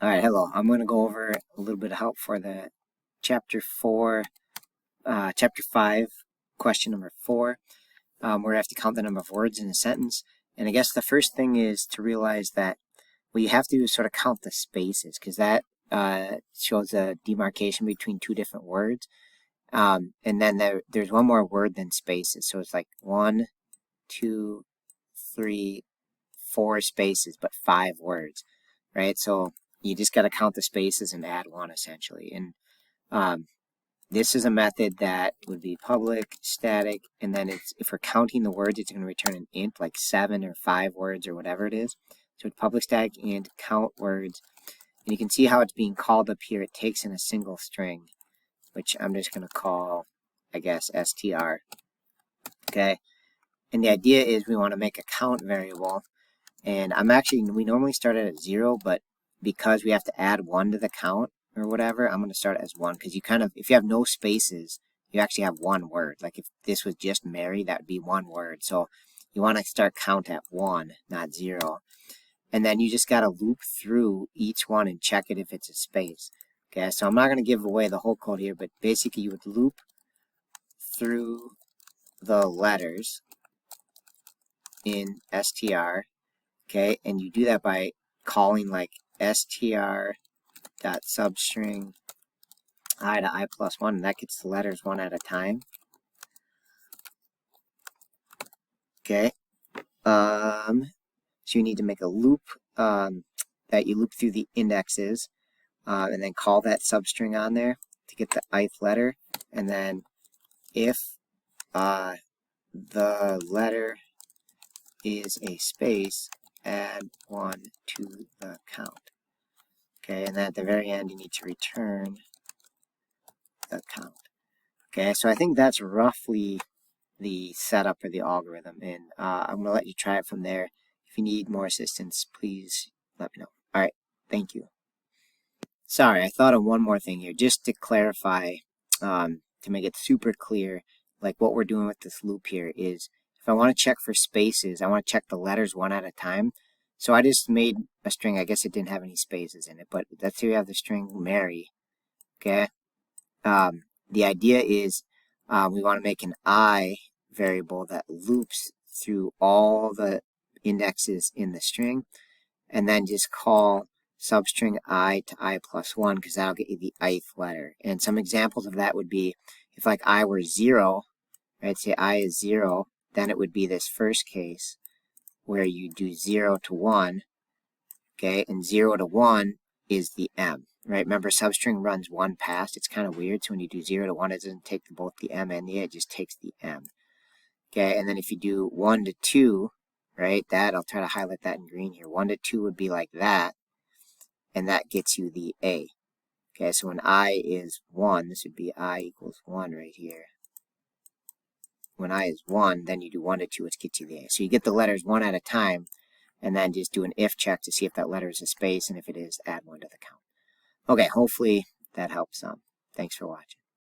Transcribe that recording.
All right, hello. I'm going to go over a little bit of help for the chapter 5, question number 4, where I have to count the number of words in a sentence. And I guess the first thing is to realize that, well, you have to sort of count the spaces because that shows a demarcation between two different words. And then there's one more word than spaces. So it's like 1, 2, 3, 4 spaces, but 5 words, right? So you just got to count the spaces and add one essentially. And this is a method that would be public, static, and then if we're counting the words, it's going to return an int like 7 or 5 words or whatever it is. So it's public, static, and count words. And you can see how it's being called up here. It takes in a single string, which I'm just going to call, I guess, str. Okay. And the idea is we want to make a count variable. And we normally start it at 0, but because we have to add 1 to the count or whatever, I'm going to start it as 1 because if you have no spaces, you actually have one word. Like if this was just Mary, that would be one word. So you want to start count at 1, not 0. And then you just got to loop through each one and check it if it's a space. Okay, so I'm not going to give away the whole code here, but basically you would loop through the letters in str. Okay, and you do that by calling like str.substring I to I+1, and that gets the letters one at a time. Okay, so you need to make a loop that you loop through the indexes, and then call that substring on there to get the ith letter, and then if the letter is a space, add 1 to the count. Okay, and then at the very end, you need to return the count. Okay, so I think that's roughly the setup for the algorithm, and I'm going to let you try it from there. If you need more assistance, please let me know. All right, thank you. Sorry, I thought of one more thing here, just to clarify, to make it super clear, like what we're doing with this loop here is, if I want to check for spaces, I want to check the letters one at a time. So I just made a string. I guess it didn't have any spaces in it, but let's say we have the string Mary. Okay. The idea is we want to make an I variable that loops through all the indexes in the string, and then just call substring I to I+1 because that'll get you the ith letter. And some examples of that would be if like I were 0, right? Say I is 0, then it would be this first case where you do 0 to 1, okay? And 0 to 1 is the M, right? Remember, substring runs one past. It's kind of weird. So when you do 0 to 1, it doesn't take both the M and the A, it just takes the M. Okay, and then if you do 1 to 2, right, I'll try to highlight that in green here. 1 to 2 would be like that, and that gets you the A. Okay, so when I is 1, this would be I equals 1 right here. When I is 1, then you do 1 to 2, which gets you the A. So you get the letters one at a time, and then just do an if check to see if that letter is a space, and if it is, add 1 to the count. Okay, hopefully that helps some. Thanks for watching.